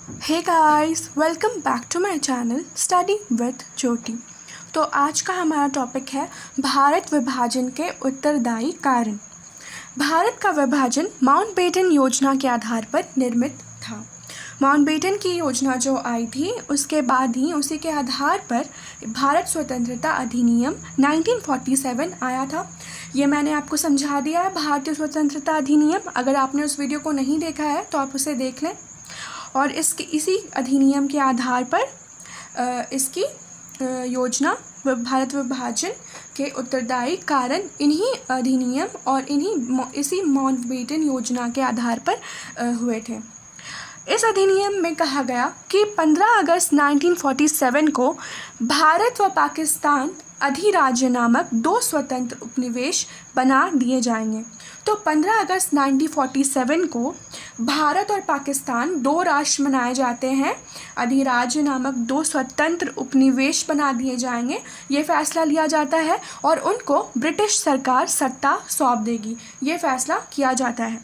Hey guys, welcome back to my channel study with Jyoti. तो आज का हमारा टॉपिक है भारत विभाजन के उत्तरदायी कारण। भारत का विभाजन माउंटबेटन योजना के आधार पर निर्मित था। माउंटबेटन की योजना जो आई थी उसके बाद ही उसी के आधार पर भारत स्वतंत्रता अधिनियम 1947 आया था। ये मैंने आपको समझा दिया है भारतीय स्वतंत्रता अधिनियम। अगर आपने उस वीडियो को नहीं देखा है तो आप उसे देख लें। और इसी अधिनियम के आधार पर इसकी योजना भारत विभाजन के उत्तरदायी कारण इन्हीं अधिनियम और इसी माउंटबेटन योजना के आधार पर हुए थे। इस अधिनियम में कहा गया कि 15 अगस्त 1947 को भारत व पाकिस्तान अधिराज्य नामक दो स्वतंत्र उपनिवेश बना दिए जाएंगे। तो 15 अगस्त 1947 को भारत और पाकिस्तान दो राष्ट्र बनाए जाते हैं, अधिराज्य नामक दो स्वतंत्र उपनिवेश बना दिए जाएंगे। ये फैसला लिया जाता है और उनको ब्रिटिश सरकार सत्ता सौंप देगी, ये फैसला किया जाता है।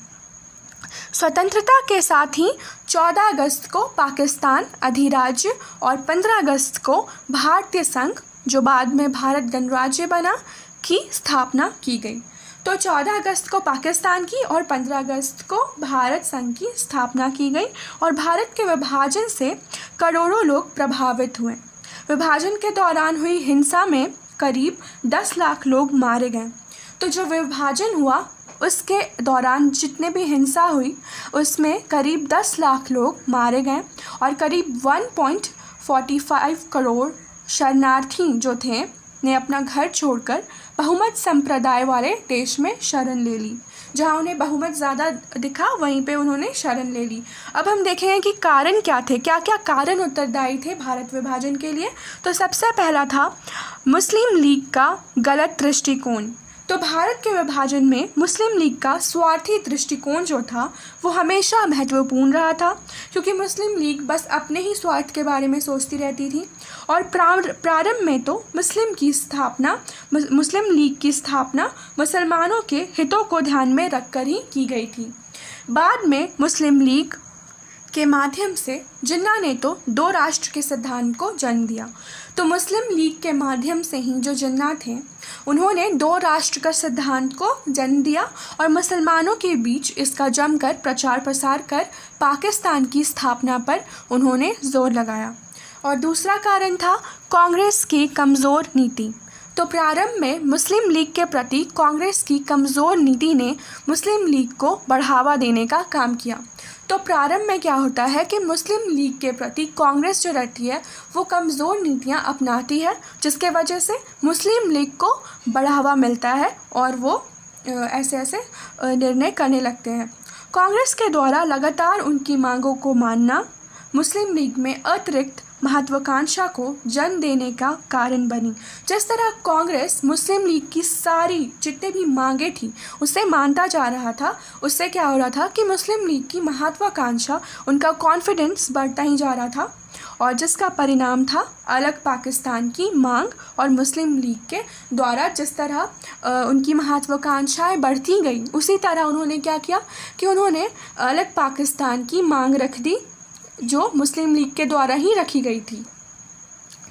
स्वतंत्रता के साथ ही 14 अगस्त को पाकिस्तान अधिराज्य और 15 अगस्त को भारतीय संघ, जो बाद में भारत गणराज्य बना, की स्थापना की गई। तो 14 अगस्त को पाकिस्तान की और 15 अगस्त को भारत संघ की स्थापना की गई। और भारत के विभाजन से करोड़ों लोग प्रभावित हुए। विभाजन के दौरान हुई हिंसा में करीब 10 लाख लोग मारे गए। तो जो विभाजन हुआ उसके दौरान जितने भी हिंसा हुई उसमें करीब 10 लाख लोग मारे गए और करीब 1.45 करोड़ शरणार्थी जो थे ने अपना घर छोड़कर बहुमत संप्रदाय वाले देश में शरण ले ली। जहाँ उन्हें बहुमत ज़्यादा दिखा वहीं पे उन्होंने शरण ले ली। अब हम देखेंगे कि कारण क्या थे, क्या क्या कारण उत्तरदायी थे भारत विभाजन के लिए। तो सबसे पहला था मुस्लिम लीग का गलत दृष्टिकोण। तो भारत के विभाजन में मुस्लिम लीग का स्वार्थी दृष्टिकोण जो था वो हमेशा महत्वपूर्ण रहा था, क्योंकि मुस्लिम लीग बस अपने ही स्वार्थ के बारे में सोचती रहती थी। और प्रारंभ में तो मुस्लिम लीग की स्थापना मुसलमानों के हितों को ध्यान में रखकर ही की गई थी। बाद में मुस्लिम लीग के माध्यम से जिन्ना ने तो दो राष्ट्र के सिद्धांत को जन्म दिया। तो मुस्लिम लीग के माध्यम से ही जो जिन्ना थे उन्होंने दो राष्ट्र का सिद्धांत को जन्म दिया और मुसलमानों के बीच इसका जमकर प्रचार प्रसार कर पाकिस्तान की स्थापना पर उन्होंने जोर लगाया। और दूसरा कारण था कांग्रेस की कमज़ोर नीति। तो प्रारंभ में मुस्लिम लीग के प्रति कांग्रेस की कमज़ोर नीति ने मुस्लिम लीग को बढ़ावा देने का काम किया। तो प्रारंभ में क्या होता है कि मुस्लिम लीग के प्रति कांग्रेस जो रहती है वो कमज़ोर नीतियां अपनाती है, जिसके वजह से मुस्लिम लीग को बढ़ावा मिलता है और वो ऐसे निर्णय करने लगते हैं। कांग्रेस के द्वारा लगातार उनकी मांगों को मानना मुस्लिम लीग में अतिरिक्त महत्वाकांक्षा को जन्म देने का कारण बनी। जिस तरह कांग्रेस मुस्लिम लीग की सारी जितने भी मांगे थी उसे मानता जा रहा था, उससे क्या हो रहा था कि मुस्लिम लीग की महत्वाकांक्षा, उनका कॉन्फिडेंस बढ़ता ही जा रहा था। और जिसका परिणाम था अलग पाकिस्तान की मांग। और मुस्लिम लीग के द्वारा जिस तरह उनकी महत्वाकांक्षाएं बढ़ती गई उसी तरह उन्होंने क्या किया कि उन्होंने अलग पाकिस्तान की मांग रख दी, जो मुस्लिम लीग के द्वारा ही रखी गई थी।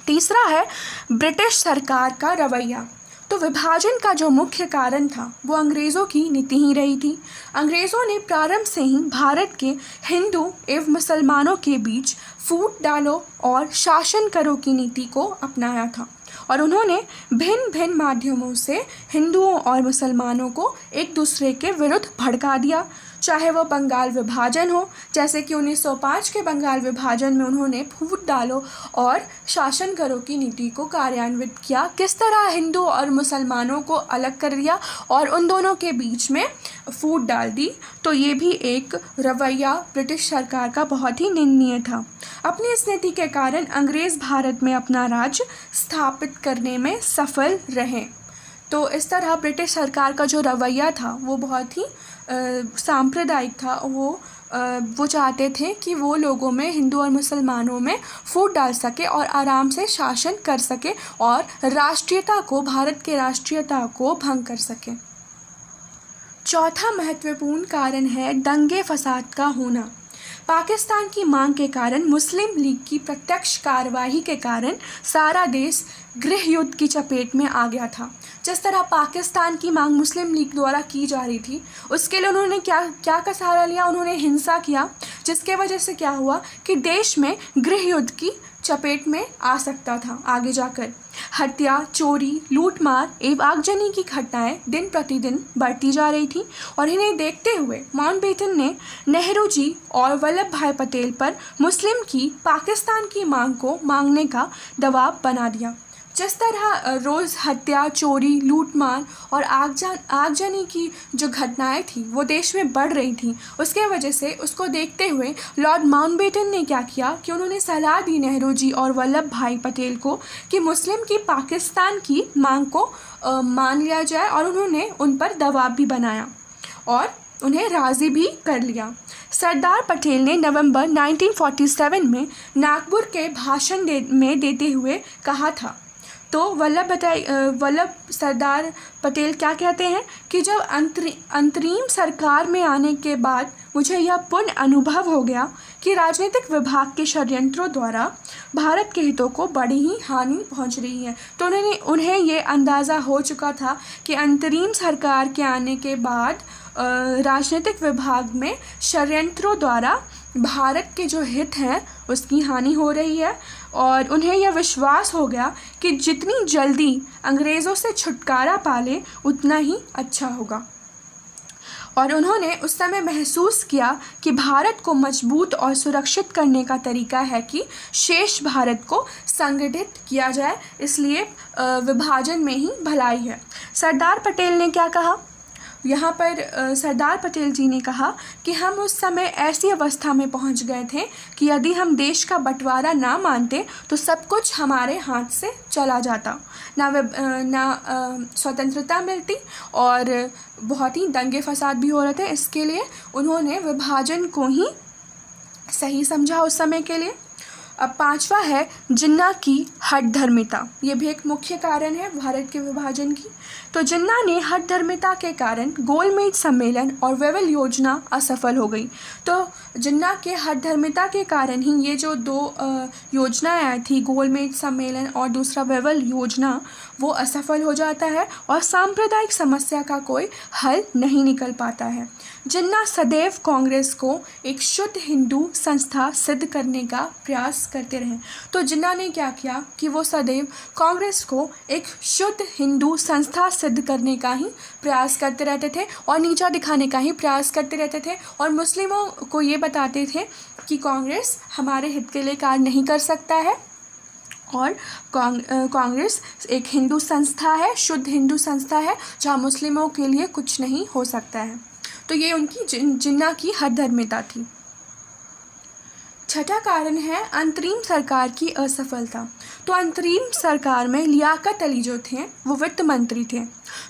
तीसरा है ब्रिटिश सरकार का रवैया। तो विभाजन का जो मुख्य कारण था वो अंग्रेज़ों की नीति ही रही थी। अंग्रेज़ों ने प्रारंभ से ही भारत के हिंदू एवं मुसलमानों के बीच फूट डालो और शासन करो की नीति को अपनाया था। और उन्होंने भिन्न भिन्न माध्यमों से हिंदुओं और मुसलमानों को एक दूसरे के विरुद्ध भड़का दिया, चाहे वो बंगाल विभाजन हो, जैसे कि 1905 के बंगाल विभाजन में उन्होंने फूट डालो और शासन करो की नीति को कार्यान्वित किया। किस तरह हिंदू और मुसलमानों को अलग कर दिया और उन दोनों के बीच में फूट डाल दी। तो ये भी एक रवैया ब्रिटिश सरकार का बहुत ही निंदनीय था। अपनी इस नीति के कारण अंग्रेज़ भारत में अपना राज्य स्थापित करने में सफल रहे। तो इस तरह ब्रिटिश सरकार का जो रवैया था वो बहुत ही सांप्रदायिक था। वो चाहते थे कि वो लोगों में, हिंदू और मुसलमानों में फूट डाल सके और आराम से शासन कर सके और राष्ट्रीयता को, भारत के राष्ट्रीयता को भंग कर सके। चौथा महत्वपूर्ण कारण है दंगे फसाद का होना। पाकिस्तान की मांग के कारण, मुस्लिम लीग की प्रत्यक्ष कार्यवाही के कारण सारा देश गृह युद्ध की चपेट में आ गया था। जिस तरह पाकिस्तान की मांग मुस्लिम लीग द्वारा की जा रही थी, उसके लिए उन्होंने क्या का सहारा लिया, उन्होंने हिंसा किया, जिसके वजह से क्या हुआ कि देश में गृह युद्ध की चपेट में आ सकता था आगे जाकर। हत्या, चोरी, लूटमार एवं आगजनी की घटनाएं दिन प्रतिदिन बढ़ती जा रही थी और इन्हें देखते हुए माउंटबेटन ने नेहरू जी और वल्लभ भाई पटेल पर मुस्लिम की पाकिस्तान की मांग को मांगने का दबाव बना दिया। जिस तरह रोज़ हत्या, चोरी, लूटमार और आगजनी की जो घटनाएं थी वो देश में बढ़ रही थी, उसके वजह से उसको देखते हुए लॉर्ड माउंटबेटन ने क्या किया कि उन्होंने सलाह दी नेहरू जी और वल्लभ भाई पटेल को कि मुस्लिम की पाकिस्तान की मांग को मान लिया जाए, और उन्होंने उन पर दबाव भी बनाया और उन्हें राज़ी भी कर लिया। सरदार पटेल ने नवंबर 1947 में नागपुर के भाषण में देते हुए कहा था, तो वल्लभ सरदार पटेल क्या कहते हैं कि जब अंतरिम सरकार में आने के बाद मुझे यह पूर्ण अनुभव हो गया कि राजनीतिक विभाग के षड्यंत्रों द्वारा भारत के हितों को बड़ी ही हानि पहुंच रही है। तो उन्हें ये अंदाज़ा हो चुका था कि अंतरिम सरकार के आने के बाद राजनीतिक विभाग में षड्यंत्रों द्वारा भारत के जो हित हैं उसकी हानि हो रही है, और उन्हें यह विश्वास हो गया कि जितनी जल्दी अंग्रेज़ों से छुटकारा पा ले उतना ही अच्छा होगा। और उन्होंने उस समय महसूस किया कि भारत को मजबूत और सुरक्षित करने का तरीका है कि शेष भारत को संगठित किया जाए, इसलिए विभाजन में ही भलाई है। सरदार पटेल ने क्या कहा, यहाँ पर सरदार पटेल जी ने कहा कि हम उस समय ऐसी अवस्था में पहुँच गए थे कि यदि हम देश का बंटवारा ना मानते तो सब कुछ हमारे हाथ से चला जाता, ना स्वतंत्रता मिलती और बहुत ही दंगे फसाद भी हो रहे थे। इसके लिए उन्होंने विभाजन को ही सही समझा उस समय के लिए। अब पांचवा है जिन्ना की हठधर्मिता। ये भी एक मुख्य कारण है भारत के विभाजन की। तो जिन्ना ने हठधर्मिता के कारण गोलमेज सम्मेलन और वेवल योजना असफल हो गई। तो जिन्ना के हठधर्मिता के कारण ही ये जो दो योजनाएं आई थी, गोलमेज सम्मेलन और दूसरा वेवल योजना, वो असफल हो जाता है और सांप्रदायिक समस्या का कोई हल नहीं निकल पाता है। जिन्ना सदैव कांग्रेस को एक शुद्ध हिंदू संस्था सिद्ध करने का प्रयास करते रहे। तो जिन्ना ने क्या किया कि वो सदैव कांग्रेस को एक शुद्ध हिंदू संस्था सिद्ध करने का ही प्रयास करते रहते थे और नीचा दिखाने का ही प्रयास करते रहते थे, और मुस्लिमों को ये बताते थे कि कांग्रेस हमारे हित के लिए कार्य नहीं कर सकता है और कांग्रेस एक हिंदू संस्था है, शुद्ध हिंदू संस्था है, जहाँ मुस्लिमों के लिए कुछ नहीं हो सकता है। तो ये उनकी जिन्ना की हठधर्मिता थी। छठा कारण है अंतरिम सरकार की असफलता। तो अंतरिम सरकार में लियाकत अली जो थे वो वित्त मंत्री थे,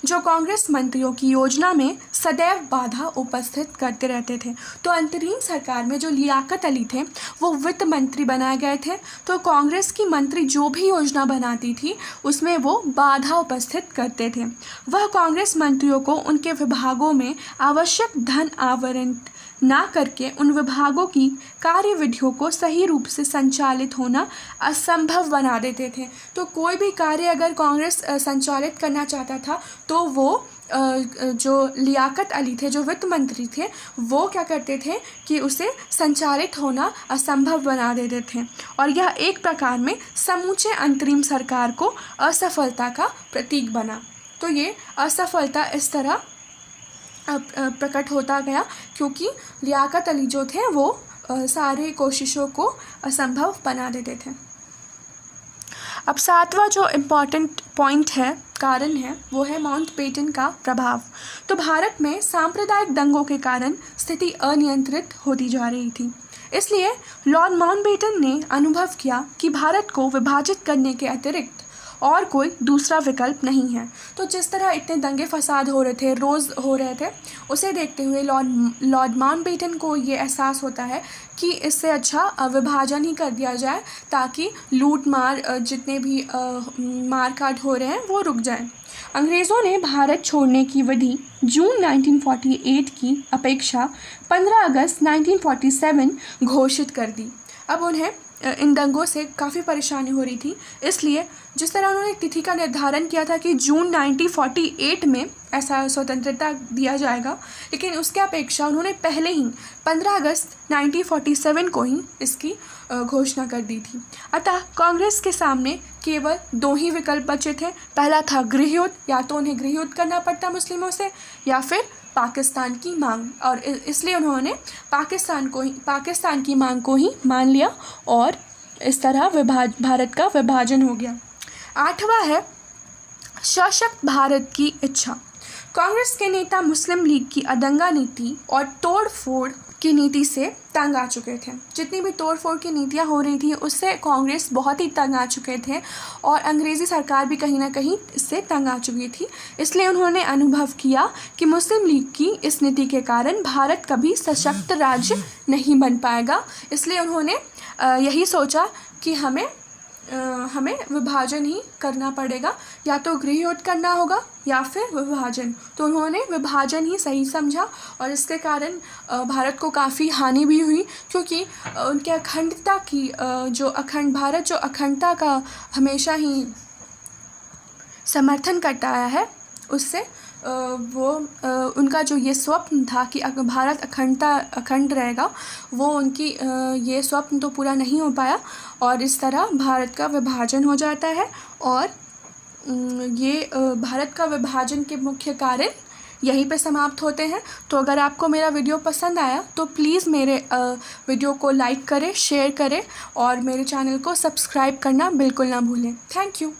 जो कांग्रेस मंत्रियों की योजना में सदैव बाधा उपस्थित करते रहते थे। तो अंतरिम सरकार में जो लियाकत अली थे वो वित्त मंत्री बनाए गए थे। तो कांग्रेस की मंत्री जो भी योजना बनाती थी उसमें वो बाधा उपस्थित करते थे। वह कांग्रेस मंत्रियों को उनके विभागों में आवश्यक धन आवंटन ना करके उन विभागों की कार्यविधियों को सही रूप से संचालित होना असंभव बना देते थे। तो कोई भी कार्य अगर कांग्रेस संचालित करना चाहता था तो वो जो लियाकत अली थे, जो वित्त मंत्री थे, वो क्या करते थे कि उसे संचालित होना असंभव बना देते थे, और यह एक प्रकार में समूचे अंतरिम सरकार को असफलता का प्रतीक बना। तो ये असफलता इस तरह प्रकट होता गया क्योंकि लियाकत अली जो थे वो सारे कोशिशों को असंभव बना देते थे। अब सातवां जो इम्पॉर्टेंट पॉइंट है, कारण है, वो है माउंटबेटन का प्रभाव। तो भारत में सांप्रदायिक दंगों के कारण स्थिति अनियंत्रित होती जा रही थी, इसलिए लॉर्ड माउंटबेटन ने अनुभव किया कि भारत को विभाजित करने के अतिरिक्त और कोई दूसरा विकल्प नहीं है। तो जिस तरह इतने दंगे फसाद हो रहे थे, रोज़ हो रहे थे, उसे देखते हुए लॉर्ड माउंटबेटन को ये एहसास होता है कि इससे अच्छा विभाजन ही कर दिया जाए ताकि लूट मार जितने भी मार काट हो रहे हैं वो रुक जाए। अंग्रेज़ों ने भारत छोड़ने की विधि जून 1948 की अपेक्षा 15 अगस्त 1947 घोषित कर दी। अब उन्हें इन दंगों से काफ़ी परेशानी हो रही थी, इसलिए जिस तरह उन्होंने तिथि का निर्धारण किया था कि जून 1948 में ऐसा स्वतंत्रता दिया जाएगा, लेकिन उसके अपेक्षा उन्होंने पहले ही 15 अगस्त 1947 को ही इसकी घोषणा कर दी थी। अतः कांग्रेस के सामने केवल 2 ही विकल्प बचे थे। पहला था गृहयुद्ध, या तो उन्हें गृहयुद्ध करना पड़ता मुस्लिमों से या फिर पाकिस्तान की मांग, और इसलिए उन्होंने पाकिस्तान की मांग को ही मान लिया और इस तरह भारत का विभाजन हो गया। 8वां है सशक्त भारत की इच्छा। कांग्रेस के नेता मुस्लिम लीग की अदंगा नीति और तोड़ फोड़ की नीति से तंग आ चुके थे। जितनी भी तोड़ फोड़ की नीतियाँ हो रही थी उससे कांग्रेस बहुत ही तंग आ चुके थे और अंग्रेज़ी सरकार भी कहीं ना कहीं इससे तंग आ चुकी थी। इसलिए उन्होंने अनुभव किया कि मुस्लिम लीग की इस नीति के कारण भारत कभी सशक्त राज्य नहीं बन पाएगा। इसलिए उन्होंने यही सोचा कि हमें विभाजन ही करना पड़ेगा, या तो गृहयुद्ध करना होगा या फिर विभाजन। तो उन्होंने विभाजन ही सही समझा और इसके कारण भारत को काफ़ी हानि भी हुई, क्योंकि उनके अखंडता की भारत जो अखंडता का हमेशा ही समर्थन करता आया है, उससे उनका जो ये स्वप्न था कि भारत अखंड रहेगा, वो उनकी ये स्वप्न तो पूरा नहीं हो पाया और इस तरह भारत का विभाजन हो जाता है। और ये भारत का विभाजन के मुख्य कारण यहीं पे समाप्त होते हैं। तो अगर आपको मेरा वीडियो पसंद आया तो प्लीज़ मेरे वीडियो को लाइक करें, शेयर करें और मेरे चैनल को सब्सक्राइब करना बिल्कुल ना भूलें। Thank you.